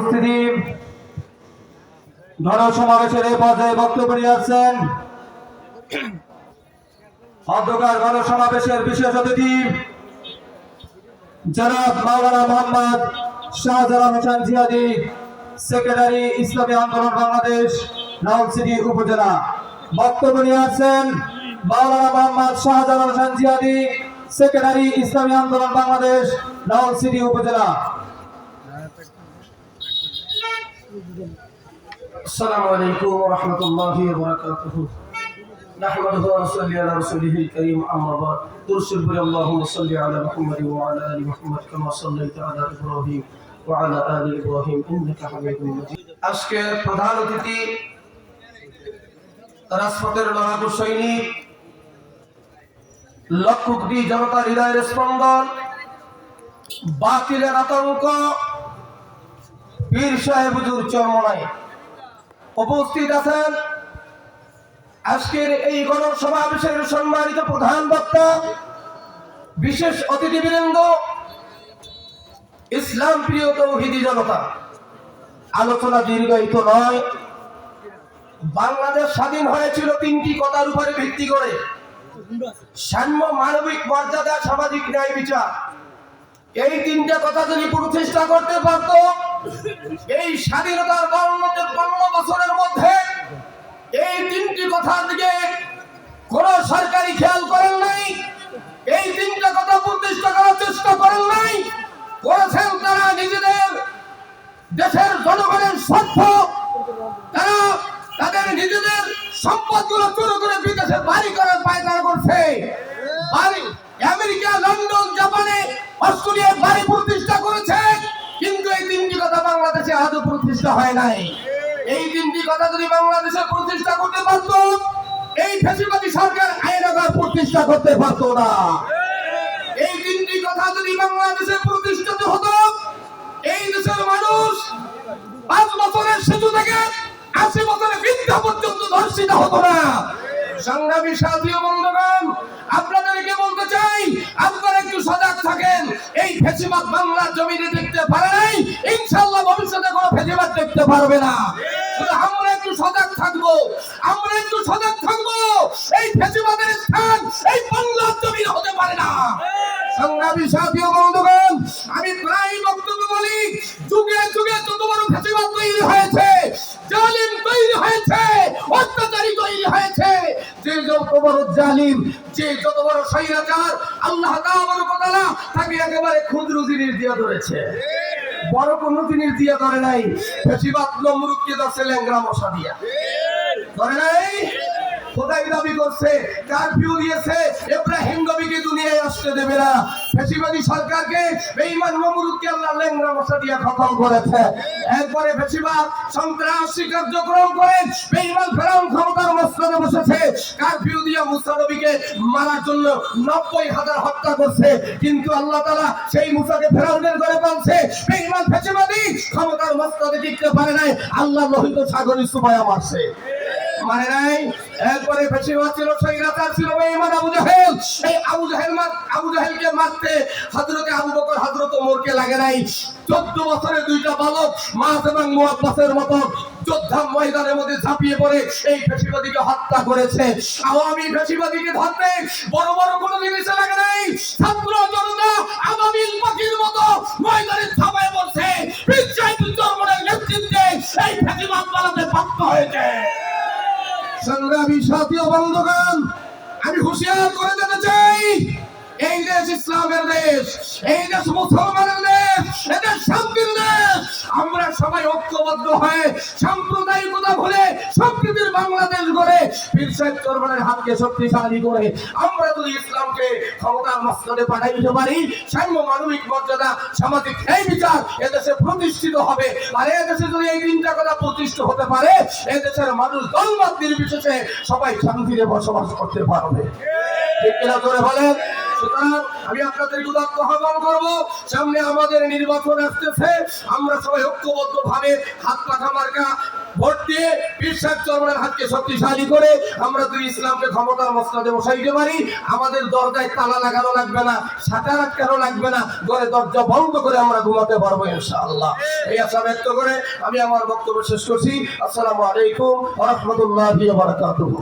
উপস্থিতি গণসমাবেশের এই পর্যায়ে বক্তব্য নিয়ে আসছেন অধ্যকার গণসমাবেশের বিশেষ অতিথি জনাব মাওলানা মোহাম্মদ শাহজালাল হোসেন জিহাদি, সেক্রেটারি ইসলামী আন্দোলন বাংলাদেশ নলছিটি উপজেলা। বক্তব্য নিয়ে আসছেন মাওলানা মোহাম্মদ শাহজালাল হোসেন জিহাদি, সেক্রেটারি ইসলামী আন্দোলন বাংলাদেশ নলছিটি উপজেলা। আসসালামু আলাইকুম ওয়া রাহমাতুল্লাহি ওয়া বারাকাতুহু। নাহমাদুহু ওয়া নুসাল্লি আলা রাসূলিহিল কারীম, আম্মা বা'দ। তুরসিল বিল আল্লাহুম্মা সাল্লি আলা মুহাম্মাদ ওয়া আলা আলি মুহাম্মাদ কামা সাল্লাইতা আলা ইব্রাহিম ওয়া আলা আলি ইব্রাহিম ইন্নাকা হামিদুম মাজিদ। আজকে প্রধান অতিথি রাজপথের লড়াকু সৈনিক, লক্ষ কোটি জনতার হৃদয়ের স্পন্দন, বাতিলের আতঙ্ক, পীর সাহেব হুজুর চরমনাই উপস্থিত আছেন। আজকের এই গণসমাবেশের সম্মানিত প্রধান বক্তা, বিশেষ অতিথিবৃন্দ, ইসলাম প্রিয় তৌহিদি জনতা। আলোচনা দীর্ঘায়িত নয়। বাংলাদেশ স্বাধীন হয়েছিল তিনটি কথার উপরে ভিত্তি করে: সাম্য, মানবিক মর্যাদা, সামাজিক ন্যায় বিচার। এই তিনটা কথা যদি প্রতিষ্ঠা করতে পারত, এই স্বাধীনতার 52 বছরের মধ্যে এই তিনটি কথার দিকে কোন সরকারি খেয়াল করেন নাই, এই তিনটা কথা প্রতিষ্ঠা করার চেষ্টা করেন নাই। করেছেন তারা নিজেদের দেশের জনগণের স্বার্থ, তারা তাদের নিজেদের সম্পদগুলো চুরি করে বিদেশে বাড়ি করার পায়তারা করছে। আমেরিকা, লন্ডন, জাপানে, অস্ট্রেলিয়ায় বাড়ি প্রতিষ্ঠা করেছে, কিন্তু এই তিনটি কথা বাংলাদেশে আদৌ প্রতিষ্ঠা হয় নাই। এই তিনটি কথা যদি বাংলাদেশে প্রতিষ্ঠা করতে পারত, এই ফ্যাসিবাদী সরকার আইনাগর প্রতিষ্ঠা করতে পারত না। এই তিনটি কথা যদি বাংলাদেশে প্রতিষ্ঠিত হতো, এই দেশের মানুষ 5 বছরের শিশু থেকে 80 বছরের বৃদ্ধা পর্যন্ত ধর্ষিত হতো না। সংগ্রামী সাথী ও বন্ধুগণ, আপনাদেরকে বলতে চাই, আপনারা একটু সজাগ থাকেন। এই ফ্যাসিবাদ বাংলার জমিনে দেখতে পারে নাই, ইনশাআল্লাহ ভবিষ্যতে কোনো ফ্যাসিবাদ দেখতে পারবে না। আমরা একটু সজাগ থাকবো, আমরা একটু সজাগ থাকবো। এই ফ্যাসিবাদের স্থান এই বাংলার জমিনে হতে পারে না। সংগ্রামী সাথী ও বন্ধুগণ, আমি প্রায় বক্তব্য বলি, যুগে যুগে যত বড় ফ্যাসিবাদ তৈরি হয়েছে, জালিম তৈরি হয়েছে, অত্যাচারী তৈরি হয়েছে, যে যত বড় জালিম, যে যত বড় স্বৈরাচার, আল্লাহ তাআলা তাকে একেবারে ক্ষুদ্র জিনিস দিয়ে ধরেছে, বড় কোনো জিনিস দিয়ে ধরে নাই। ফ্যাসিবাদ নমরুদকে ধরছে ল্যাংড়া মশা দিয়া, ধরে নাই। খোদাই দাবি করছে, কারফিউ দিয়েছে, ইব্রাহিম নবীকে দুনিয়ায় আসতে দেবে না। ফ্যাসিবাদী সরকারকে, বেঈমান নমরুদকে আল্লাহ ল্যাংড়া মশা দিয়ে খতম করেছে। এরপরে ফ্যাসিবাদ সন্ত্রাসী কার্যক্রম করে বেঈমান ফেরাউন ক্ষমতার মস্তকে বসেছে। কারফিউ দিয়ে মুসা নবীকে মারার জন্য 90,000 হত্যা করছে, কিন্তু আল্লাহ তাআলা সেই মুসাকে ফেরাউনের ঘরে পালছে। বেঈমান ফ্যাসিবাদী ক্ষমতার মস্তকে টিকতে পারে নাই, আল্লাহ লোহিত সাগরে সুমায়া মারছে, মানে নাই। এরপরে ফ্যাসিবাদ ছিল, স্বৈরাচার ছিল বেঈমান আবু জাহেল। এই আবু জাহেলকে মারতে হযরতে আবু বকর, হযরত ওমরকে লাগে নাই। 14 বছরের 2টা বালক মাস এবং মুআব্বাসের মতো যোদ্ধা ময়দানের মধ্যে ঝাঁপিয়ে পড়ে এই ফ্যাসিবাদীকে হত্যা করেছে। আওয়ামী ফ্যাসিবাদীকে ধরতে বড় বড় কোনো জিনিস লাগে নাই। ছাত্র জনতা আবাবিল পাখির মতো ময়দানে ঝাঁপিয়ে পড়ছে। বিজয়ী চরমনের নেতৃত্বে এই ফ্যাসিবাদ পালাতে বাধ্য হয়েছে। সংগ্রামী সাথী ও বন্ধুগণ, আমি হুঁশিয়ার করে দিতে চাই, এই দেশ ইসলামের দেশ, এই দেশ মুসলমানের দেশ, এদেশ শান্তির দেশ। আমরা সবাই ঐক্যবদ্ধ হয়ে সাম্প্রদায়িকতা ভুলে সম্প্রীতির বাংলাদেশ গড়ে পীর সাহেব চরমনের হাতকে শক্তিশালী করে আমরা যদি ইসলামকে ক্ষমতার মস্তকে পাঠাই দিতে পারি, সাম্য, মানবিক মর্যাদা, সামাজিক ন্যায় বিচার এদেশে প্রতিষ্ঠিত হবে। আর এদেশে যদি এই তিনটা কথা প্রতিষ্ঠিত হতে পারে, এদেশের মানুষ দলমত নির্বিশেষে সবাই শান্তিতে বসবাস করতে পারবে। ঠিক কিনা জোরে বলেন? সুতরাং আমি আপনাদের উদাত্ত আহ্বান করবো, সামনে আমাদের নির্বাচন আসতেছে, আমরা সবাই ঐক্যবদ্ধ ভাবে হাত পাখা মার্কা ভোট দিয়ে বিশ্বাস চরমের হাতকে শক্তিশালী করে আমরা যদি ইসলামকে ক্ষমতার মসনদে বসাইতে পারি, আমাদের দরজায় তালা লাগানো লাগবে না, শাটার আটকানো লাগবে না, ঘরে দরজা বন্ধ করে আমরা ঘুমাতে পারবো ইনশাআল্লাহ। এই আশা ব্যক্ত করে আমি আমার বক্তব্য শেষ করছি। আসসালামু আলাইকুম ওয়া রাহমাতুল্লাহি ওয়া বারাকাতুহু।